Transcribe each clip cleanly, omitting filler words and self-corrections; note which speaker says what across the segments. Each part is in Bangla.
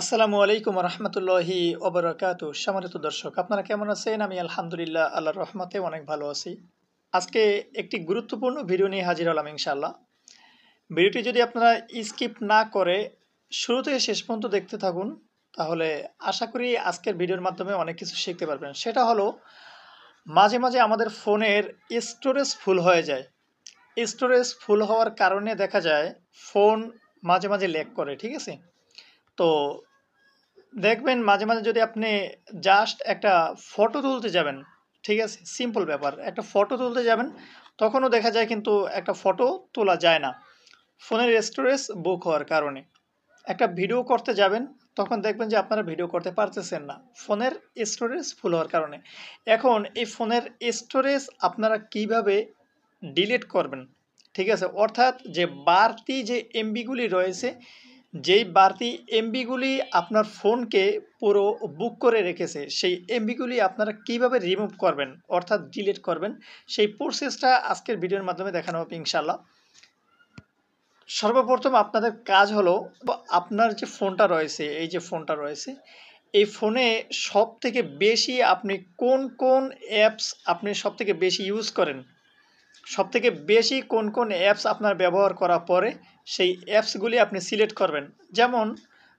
Speaker 1: আসসালামু আলাইকুম রহমতুল্লাহি ওবরাকাতু। সম্মানিত দর্শক, আপনারা কেমন আছেন? আমি আলহামদুলিল্লাহ আল্লাহর রহমতে অনেক ভালো আছি। আজকে একটি গুরুত্বপূর্ণ ভিডিও নিয়ে হাজির হলাম ইনশাআল্লাহ। ভিডিওটি যদি আপনারা স্কিপ না করে শুরু থেকে শেষ পর্যন্ত দেখতে থাকুন, তাহলে আশা করি আজকের ভিডিওর মাধ্যমে অনেক কিছু শিখতে পারবেন। সেটা হলো, মাঝে মাঝে আমাদের ফোনের স্টোরেজ ফুল হয়ে যায়। স্টোরেজ ফুল হওয়ার কারণে দেখা যায় ফোন মাঝে মাঝে ল্যাগ করে, ঠিক আছে? তো দেখবেন মাঝে মাঝে যদি আপনি জাস্ট একটা ফটো তুলতে যাবেন, ঠিক আছে, সিম্পল ব্যাপার, একটা ফটো তুলতে যাবেন, তখনও দেখা যায় কিন্তু একটা ফটো তোলা যায় না ফোনের স্টোরেজ বুক হওয়ার কারণে। একটা ভিডিও করতে যাবেন, তখন দেখবেন যে আপনারা ভিডিও করতে পারতেছেন না ফোনের স্টোরেজ ফুল হওয়ার কারণে। এখন এই ফোনের স্টোরেজ আপনারা কিভাবে ডিলিট করবেন, ঠিক আছে, অর্থাৎ যে বাড়তি যে এমবিগুলি রয়েছে, যেই বাড়তি এমবিগুলি আপনার ফোনকে পুরো বুক করে রেখেছে, সেই এমবিগুলি আপনারা কিভাবে রিমুভ করবেন অর্থাৎ ডিলিট করবেন, সেই প্রসেসটা আজকের ভিডিওর মাধ্যমে দেখানো হবে ইনশাল্লাহ। সর্বপ্রথম আপনাদের কাজ হলো, আপনার যে ফোনটা রয়েছে, এই যে ফোনটা রয়েছে, এই ফোনে সব থেকে বেশি আপনি কোন কোন অ্যাপস আপনি সব থেকে বেশি ইউজ করেন, সবথেকে বেশি কোন কোন অ্যাপস আপনার ব্যবহার করার পরে সেই অ্যাপসগুলি আপনি সিলেক্ট করবেন। যেমন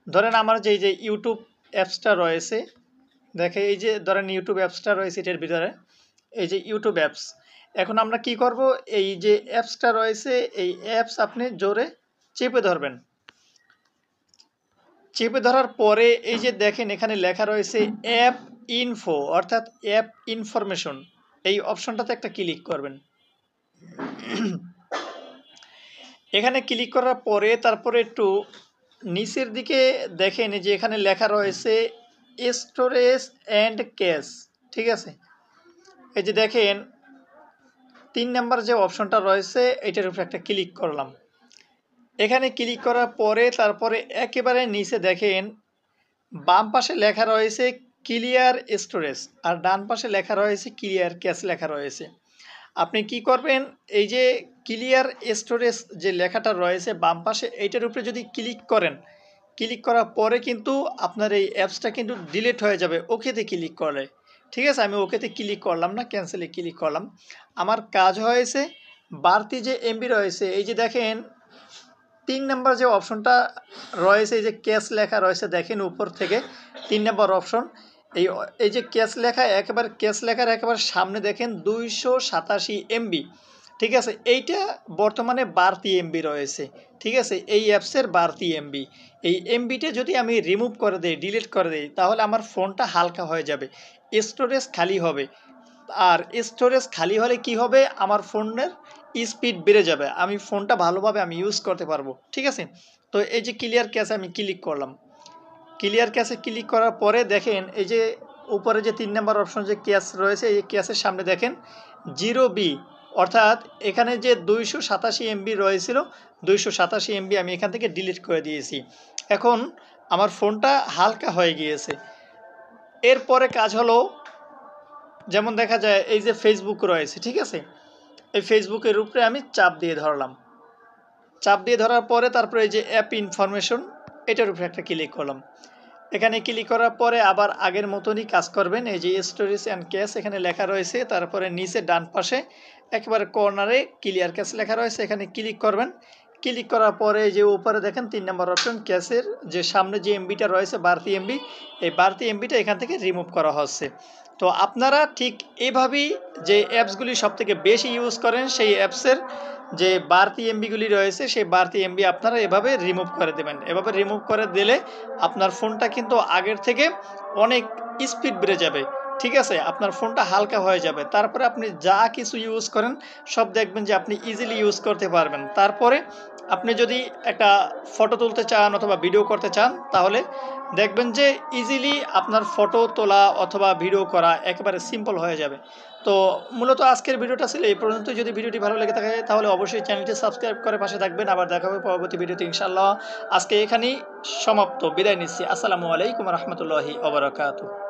Speaker 1: ধরেন আমার যে ইউটিউব অ্যাপসটা রয়েছে, দেখে এই যে ধরেন ইউটিউব অ্যাপসটা রয়েছে, এটার ভিতরে এই যে ইউটিউব অ্যাপস। এখন আমরা কি করব, এই যে অ্যাপসটা রয়েছে, এই অ্যাপস আপনি জোরে চেপে ধরবেন। চেপে ধরার পরে এই যে দেখেন এখানে লেখা রয়েছে অ্যাপ ইনফো অর্থাৎ অ্যাপ ইনফরমেশন, এই অপশনটাতে একটা ক্লিক করবেন। এখানে ক্লিক করার পরে তারপরে একটু নিচের দিকে দেখেন যে এখানে লেখা রয়েছে স্টোরেজ অ্যান্ড ক্যাশ, ঠিক আছে? এই যে দেখেন 3 নাম্বার যে অপশনটা রয়েছে, এটার উপরে একটা ক্লিক করলাম। এখানে ক্লিক করার পরে তারপরে একেবারে নিচে দেখেন বাম পাশে লেখা রয়েছে ক্লিয়ার স্টোরেজ, আর ডান পাশে লেখা রয়েছে ক্লিয়ার ক্যাশ লেখা রয়েছে। আপনি কি করবেন, এই যে ক্লিয়ার স্টোরেজ যে লেখাটা রয়েছে বাম পাশে, এইটার উপরে যদি ক্লিক করেন, ক্লিক করার পরে কিন্তু আপনার এই অ্যাপসটা কিন্তু ডিলিট হয়ে যাবে ওকেতে ক্লিক করলে, ঠিক আছে? আমি ওকেতে ক্লিক করলাম না, ক্যান্সেলে ক্লিক করলাম। আমার কাজ হয়েছে বাড়তি যে এমবি রয়েছে, এই যে দেখেন 3 নাম্বার যে অপশনটা রয়েছে, এই যে ক্যাশ লেখা রয়েছে, দেখেন উপর থেকে 3 নাম্বার অপশন, এই যে ক্যাশ লেখা, একেবারে ক্যাশ লেখার একেবারে সামনে দেখেন 287 এমবি, ঠিক আছে? এইটা বর্তমানে বাড়তি এমবি রয়েছে, ঠিক আছে? এই অ্যাপসের বাড়তি এমবি, এই এমবিটা যদি আমি রিমুভ করে দিই, ডিলিট করে দিই, তাহলে আমার ফোনটা হালকা হয়ে যাবে, স্টোরেজ খালি হবে। আর স্টোরেজ খালি হলে কি হবে, আমার ফোনের স্পিড বেড়ে যাবে, আমি ফোনটা ভালোভাবে আমি ইউজ করতে পারবো, ঠিক আছে? তো এই যে ক্লিয়ার ক্যাশে আমি ক্লিক করলাম। ক্লিয়ার ক্যাশে ক্লিক করার পরে দেখেন এই যে উপরে যে 3 নাম্বার অপশন যে ক্যাশ রয়েছে, এই ক্যাশের সামনে দেখেন 0B, অর্থাৎ এখানে যে 287 এমবি রয়েছিল, 287 এমবি আমি এখান থেকে ডিলিট করে দিয়েছি। এখন আমার ফোনটা হালকা হয়ে গিয়েছে। এরপরে কাজ হলো, যেমন দেখা যায় এই যে ফেসবুক রয়েছে, ঠিক আছে? এই ফেসবুকের উপরে আমি চাপ দিয়ে ধরলাম। চাপ দিয়ে ধরার পরে তারপরে এই যে অ্যাপ ইনফরমেশন, এটার উপরে একটা ক্লিক করলাম। এখানে ক্লিক করার পরে আবার আগের মতনই কাজ করবেন। এই যে স্টোরেজ অ্যান্ড ক্যাশ এখানে লেখা রয়েছে, তারপরে নিচে ডান পাশে একেবারে কর্নারে ক্লিয়ার ক্যাশ লেখা রয়েছে, এখানে ক্লিক করবেন। ক্লিক করার পরে যে উপরে দেখেন 3 নম্বর অপশন, ক্যাশের যে সামনে যে এমবিটা রয়েছে বাড়তি এমবি, এই বাড়তি এমবিটা এখান থেকে রিমুভ করা হচ্ছে। তো আপনারা ঠিক এইভাবেই যে অ্যাপসগুলি সবথেকে বেশি ইউজ করেন, সেই অ্যাপসের যে বাড়তি এমবিগুলি রয়েছে, সেই বাড়তি এমবি আপনারা এভাবে রিমুভ করে দেবেন। এভাবে রিমুভ করে দিলে আপনার ফোনটা কিন্তু আগের থেকে অনেক স্পিড বেড়ে যাবে, ঠিক আছে? আপনার ফোনটা হালকা হয়ে যাবে। তারপরে আপনি যা কিছু ইউজ করেন সব দেখবেন যে আপনি ইজিলি ইউজ করতে পারবেন। তারপরে আপনি যদি একটা ফটো তুলতে চান অথবা ভিডিও করতে চান, তাহলে দেখবেন যে ইজিলি আপনার ফটো তোলা অথবা ভিডিও করা একেবারে সিম্পল হয়ে যাবে। তো মূলত আজকের ভিডিওটা ছিল এই পর্যন্ত। যদি ভিডিওটি ভালো লেগে থাকে তাহলে অবশ্যই চ্যানেলটি সাবস্ক্রাইব করে পাশে থাকবেন। আবার দেখা হবে পরবর্তী ভিডিওতে ইনশাআল্লাহ। আজকে এখানেই সমাপ্ত, বিদায় নিচ্ছি। আসসালামু আলাইকুম রহমতুল্লাহি ওয়া বারাকাতুহু।